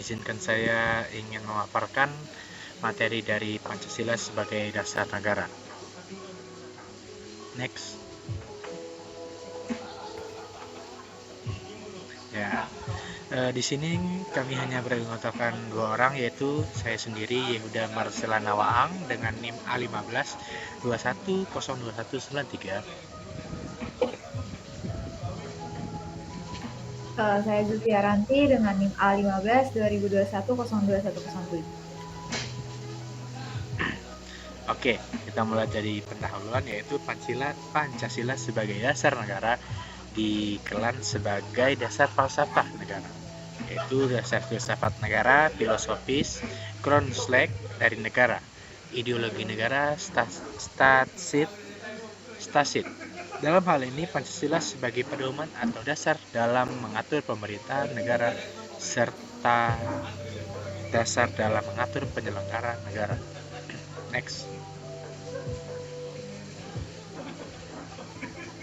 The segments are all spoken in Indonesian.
izinkan saya ingin memaparkan materi dari Pancasila sebagai dasar negara. Next. Ya, di sini kami hanya beranggotakan 2 orang, yaitu saya sendiri Yehuda Marcela Nawaang dengan NIM A15 21029193. Saya Zulfia Ranti dengan NIM A15 2021 Oke, kita mulai dari pendahuluan, yaitu Pancasila sebagai dasar negara dikelan sebagai dasar falsafah negara, yaitu dasar filsafat negara, filosofis, Kronslag dari negara, ideologi negara, stasid. Dalam hal ini, Pancasila sebagai pedoman atau dasar dalam mengatur pemerintahan negara serta dasar dalam mengatur penyelenggaraan negara. Next.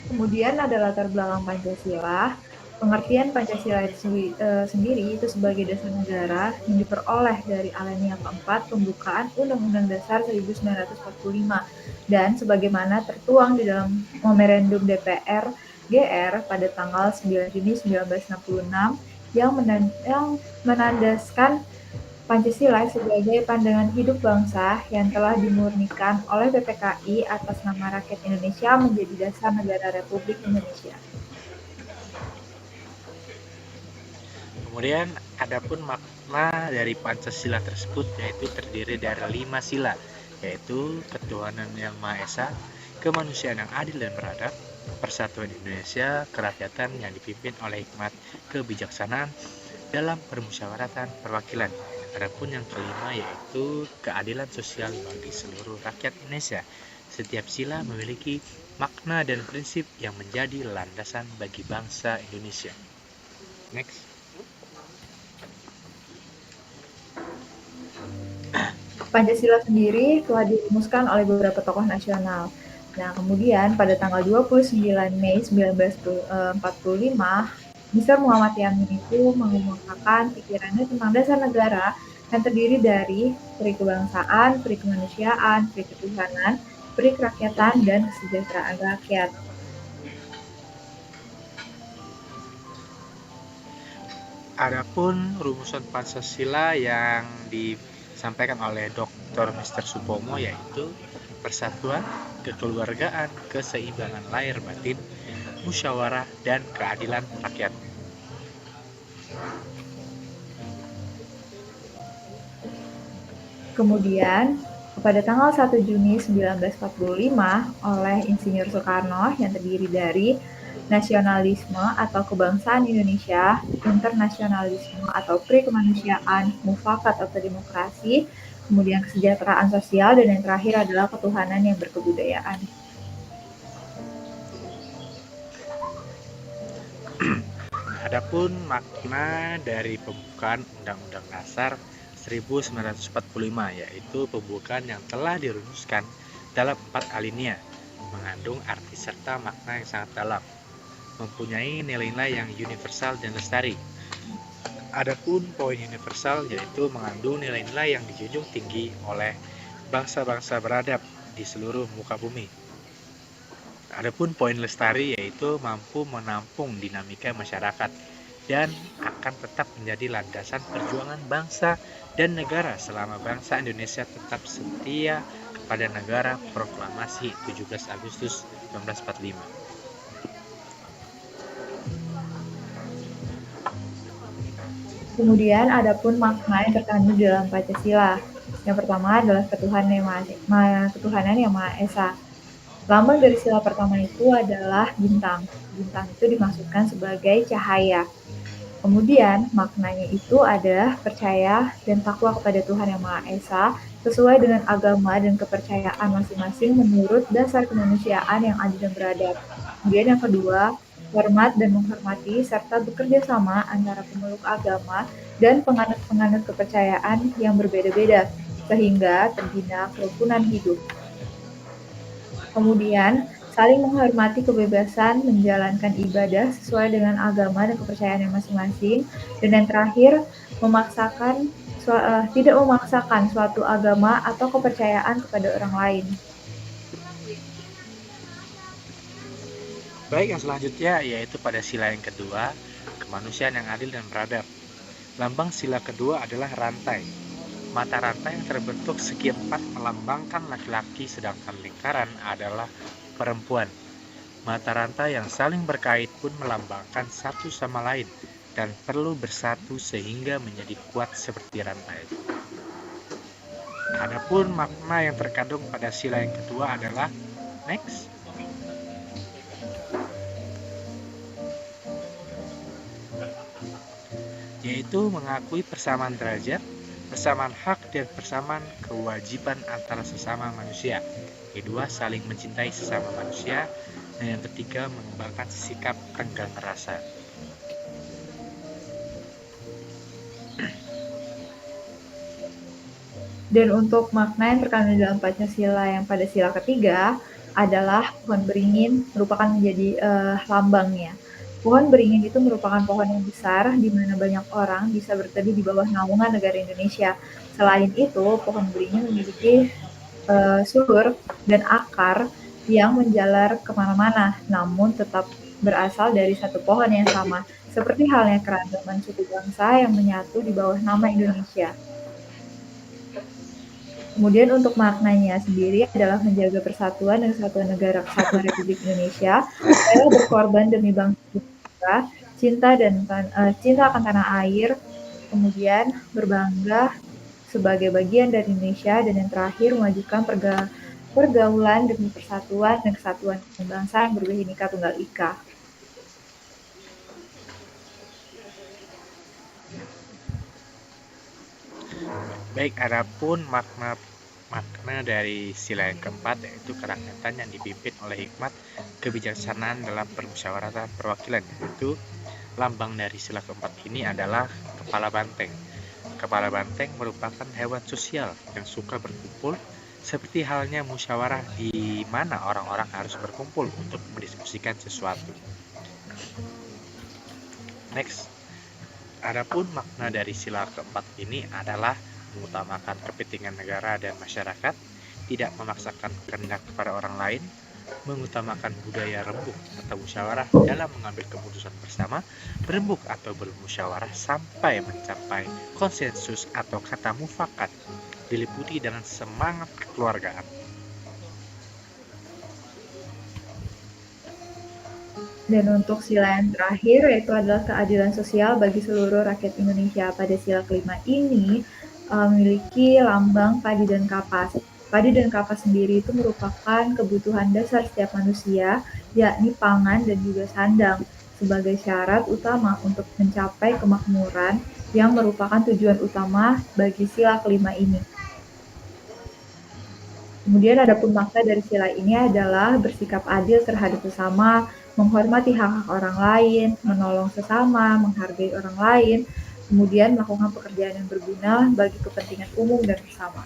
Kemudian ada latar belakang Pancasila. Pengertian Pancasila itu sendiri itu sebagai dasar negara yang diperoleh dari alinea keempat pembukaan Undang-Undang Dasar 1945 dan sebagaimana tertuang di dalam Memorandum DPR GR pada tanggal 9 Juni 1966 yang menandaskan Pancasila sebagai pandangan hidup bangsa yang telah dimurnikan oleh PPKI atas nama rakyat Indonesia menjadi dasar negara Republik Indonesia. Kemudian adapun makna dari Pancasila tersebut, yaitu terdiri dari 5 sila, yaitu ketuhanan yang Maha Esa, kemanusiaan yang adil dan beradab, persatuan Indonesia, kerakyatan yang dipimpin oleh hikmat kebijaksanaan dalam permusyawaratan perwakilan. Adapun yang kelima yaitu keadilan sosial bagi seluruh rakyat Indonesia. Setiap sila memiliki makna dan prinsip yang menjadi landasan bagi bangsa Indonesia. Next. Pancasila sendiri telah dirumuskan oleh beberapa tokoh nasional. Nah, kemudian pada tanggal 29 Mei 1945, Mr. Muhammad Yamin itu mengemukakan pikirannya tentang dasar negara yang terdiri dari peri kebangsaan, peri kemanusiaan, peri ketuhanan, peri kerakyatan, dan kesejahteraan rakyat. Adapun rumusan Pancasila yang disampaikan oleh Dr. Mr. Supomo yaitu persatuan, kekeluargaan, keseimbangan lahir batin, musyawarah, dan keadilan rakyat. Kemudian, pada tanggal 1 Juni 1945 oleh Insinyur Soekarno yang terdiri dari nasionalisme atau kebangsaan Indonesia, internasionalisme atau pre-kemanusiaan, mufakat atau demokrasi, kemudian kesejahteraan sosial, dan yang terakhir adalah ketuhanan yang berkebudayaan. Adapun makna dari pembukaan Undang-Undang Dasar 1945 yaitu pembukaan yang telah dirumuskan dalam 4 alinea, mengandung arti serta makna yang sangat dalam, mempunyai nilai-nilai yang universal dan lestari. Adapun poin universal yaitu mengandung nilai-nilai yang dijunjung tinggi oleh bangsa-bangsa beradab di seluruh muka bumi. Adapun poin lestari yaitu mampu menampung dinamika masyarakat dan akan tetap menjadi landasan perjuangan bangsa dan negara selama bangsa Indonesia tetap setia kepada negara proklamasi 17 Agustus 1945. Kemudian adapun makna yang terkandung dalam Pancasila. Yang pertama adalah ketuhanan yang Maha Esa. Lambang dari sila pertama itu adalah bintang. Bintang itu dimaksudkan sebagai cahaya. Kemudian maknanya itu adalah percaya dan takwa kepada Tuhan Yang Maha Esa sesuai dengan agama dan kepercayaan masing-masing menurut dasar kemanusiaan yang adil dan beradab. Kemudian yang kedua, hormat dan menghormati serta bekerja sama antara pemeluk agama dan penganut-penganut kepercayaan yang berbeda-beda sehingga terbina kerukunan hidup. Kemudian, saling menghormati kebebasan menjalankan ibadah sesuai dengan agama dan kepercayaan yang masing-masing. Dan yang terakhir, tidak memaksakan suatu agama atau kepercayaan kepada orang lain. Baik, yang selanjutnya yaitu pada sila yang kedua, kemanusiaan yang adil dan beradab. Lambang sila kedua adalah rantai. Mata rantai yang terbentuk segi empat melambangkan laki-laki, sedangkan lingkaran adalah perempuan. Mata rantai yang saling berkait pun melambangkan satu sama lain dan perlu bersatu sehingga menjadi kuat seperti rantai. Adapun makna yang terkandung pada sila yang kedua adalah next, yaitu mengakui persamaan derajat, persamaan hak, dan persamaan kewajiban antara sesama manusia. Kedua, saling mencintai sesama manusia. Dan yang ketiga, mengembangkan sikap tenggang rasa. Dan untuk makna yang terkandung dalam Pancasila yang pada sila ketiga adalah pohon beringin merupakan menjadi lambangnya. Pohon beringin itu merupakan pohon yang besar di mana banyak orang bisa berteduh di bawah naungan negara Indonesia. Selain itu, pohon beringin memiliki sulur dan akar yang menjalar kemana-mana, namun tetap berasal dari satu pohon yang sama, seperti halnya keragaman suku bangsa yang menyatu di bawah nama Indonesia. Kemudian untuk maknanya sendiri adalah menjaga persatuan dan kesatuan negara kesatuan Republik Indonesia, rela berkorban demi bangsa kita, cinta akan tanah air, kemudian berbangga sebagai bagian dari Indonesia, dan yang terakhir memajukan pergaulan demi persatuan dan kesatuan bangsa yang berbhinneka tunggal ika. Baik, adapun makna dari sila yang keempat yaitu kerakyatan yang dipimpin oleh hikmat kebijaksanaan dalam permusyawaratan perwakilan, yaitu lambang dari sila keempat ini adalah kepala banteng. Kepala banteng merupakan hewan sosial yang suka berkumpul, seperti halnya musyawarah di mana orang-orang harus berkumpul untuk mendiskusikan sesuatu. Next, adapun makna dari sila keempat ini adalah mengutamakan kepentingan negara dan masyarakat, tidak memaksakan kehendak kepada orang lain, mengutamakan budaya rembuk atau musyawarah dalam mengambil keputusan bersama, berembuk atau bermusyawarah sampai mencapai konsensus atau kata mufakat, diliputi dengan semangat kekeluargaan. Dan untuk sila yang terakhir yaitu adalah keadilan sosial bagi seluruh rakyat Indonesia. Pada sila kelima ini memiliki lambang padi dan kapas. Padi dan kapas sendiri itu merupakan kebutuhan dasar setiap manusia, yakni pangan dan juga sandang, sebagai syarat utama untuk mencapai kemakmuran yang merupakan tujuan utama bagi sila kelima ini. Kemudian adapun makna dari sila ini adalah bersikap adil terhadap sesama, menghormati hak-hak orang lain, menolong sesama, menghargai orang lain, kemudian melakukan pekerjaan yang berguna bagi kepentingan umum dan bersama.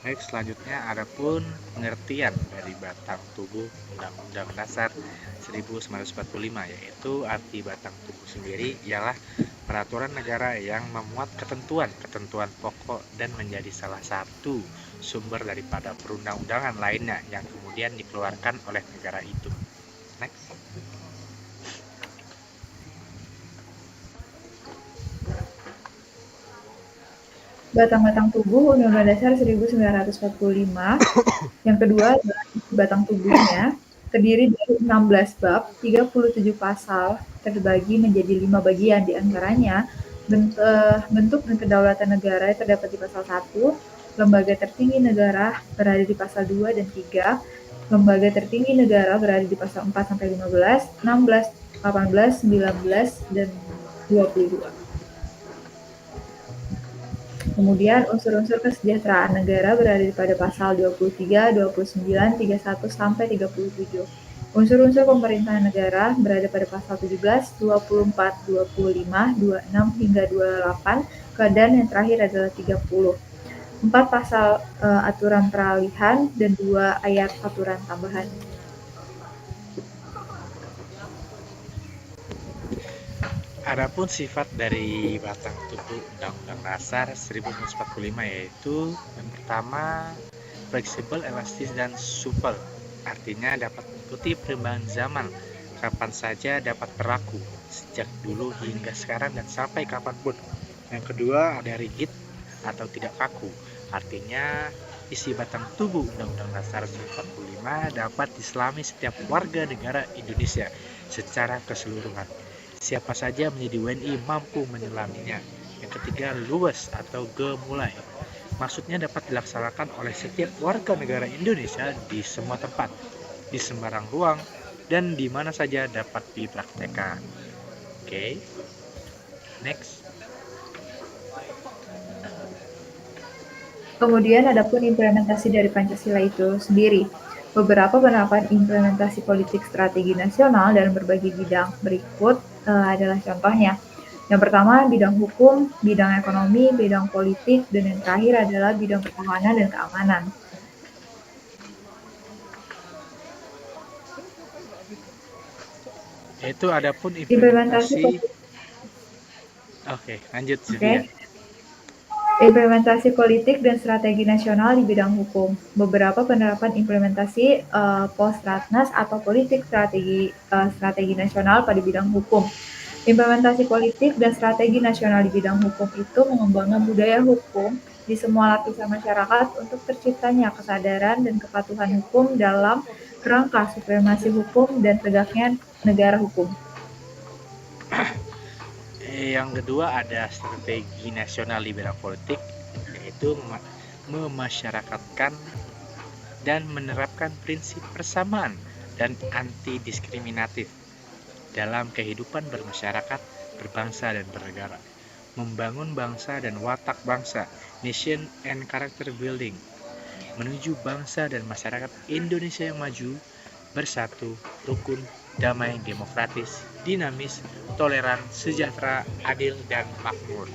Baik, selanjutnya adapun pengertian dari batang tubuh Undang-Undang Dasar 1945, yaitu arti batang tubuh sendiri ialah peraturan negara yang memuat ketentuan pokok dan menjadi salah satu sumber daripada perundang-undangan lainnya yang kemudian dikeluarkan oleh negara itu. Next. Batang-batang tubuh Undang-Undang Dasar 1945. Yang kedua adalah batang tubuhnya, terdiri dari 16 bab, 37 pasal, terbagi menjadi 5 bagian, di antaranya bentuk dan kedaulatan negara terdapat di pasal 1, lembaga tertinggi negara berada di pasal 2 dan 3, lembaga tertinggi negara berada di pasal 4 sampai 15, 16, 18, 19, dan 22. Kemudian unsur-unsur kesejahteraan negara berada pada pasal 23, 29, 31 sampai 37. Unsur-unsur pemerintahan negara berada pada pasal 17, 24, 25, 26 hingga 28, dan yang terakhir adalah 30. 4 pasal aturan peralihan dan 2 ayat aturan tambahan. Adapun sifat dari batang tubuh Undang-Undang Dasar 1945 yaitu yang pertama fleksibel, elastis, dan supel. Artinya dapat mengikuti perubahan zaman, kapan saja dapat berlaku, sejak dulu hingga sekarang dan sampai kapanpun. Yang kedua ada rigid atau tidak kaku. Artinya isi batang tubuh Undang-Undang Dasar 1945 dapat diselami setiap warga negara Indonesia secara keseluruhan. Siapa saja menjadi WNI mampu menyelaminya. Yang ketiga, luas atau gemulai. Maksudnya dapat dilaksanakan oleh setiap warga negara Indonesia di semua tempat, di sembarang ruang, dan di mana saja dapat dipraktekkan. Oke, next. Kemudian adapun implementasi dari Pancasila itu sendiri. Beberapa penerapan implementasi politik strategi nasional dalam berbagai bidang berikut adalah contohnya. Yang pertama bidang hukum, bidang ekonomi, bidang politik, dan yang terakhir adalah bidang pertahanan dan keamanan. Yaitu adapun Implementasi implementasi. Oke, lanjut Sylvia. Oke. Implementasi politik dan strategi nasional di bidang hukum. Beberapa penerapan implementasi Postratnas atau politik strategi nasional pada bidang hukum. Implementasi politik dan strategi nasional di bidang hukum itu mengembangkan budaya hukum di semua lapisan masyarakat untuk terciptanya kesadaran dan kepatuhan hukum dalam kerangka supremasi hukum dan tegaknya negara hukum. Yang kedua ada strategi nasional di bidang politik, yaitu memasyarakatkan dan menerapkan prinsip persamaan dan anti diskriminatif dalam kehidupan bermasyarakat, berbangsa, dan bernegara. Membangun bangsa dan watak bangsa, nation and character building, menuju bangsa dan masyarakat Indonesia yang maju, bersatu, rukun, damai, demokratis, dinamis, toleran, sejahtera, adil, dan makmur.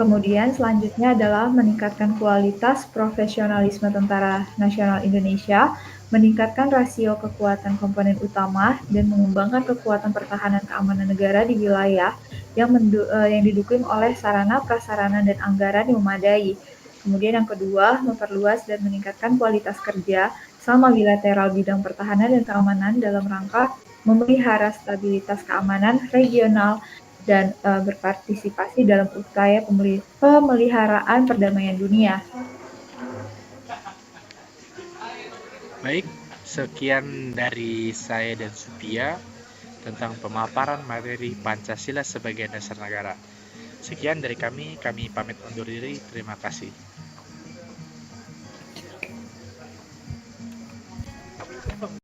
Kemudian selanjutnya adalah meningkatkan kualitas profesionalisme Tentara Nasional Indonesia, meningkatkan rasio kekuatan komponen utama, dan mengembangkan kekuatan pertahanan keamanan negara di wilayah yang didukung oleh sarana, prasarana, dan anggaran yang memadai. Kemudian yang kedua, memperluas dan meningkatkan kualitas kerja sama bilateral bidang pertahanan dan keamanan dalam rangka memelihara stabilitas keamanan regional dan berpartisipasi dalam upaya pemeliharaan perdamaian dunia. Baik, sekian dari saya dan Supia tentang pemaparan materi Pancasila sebagai dasar negara. Sekian dari kami pamit undur diri, terima kasih.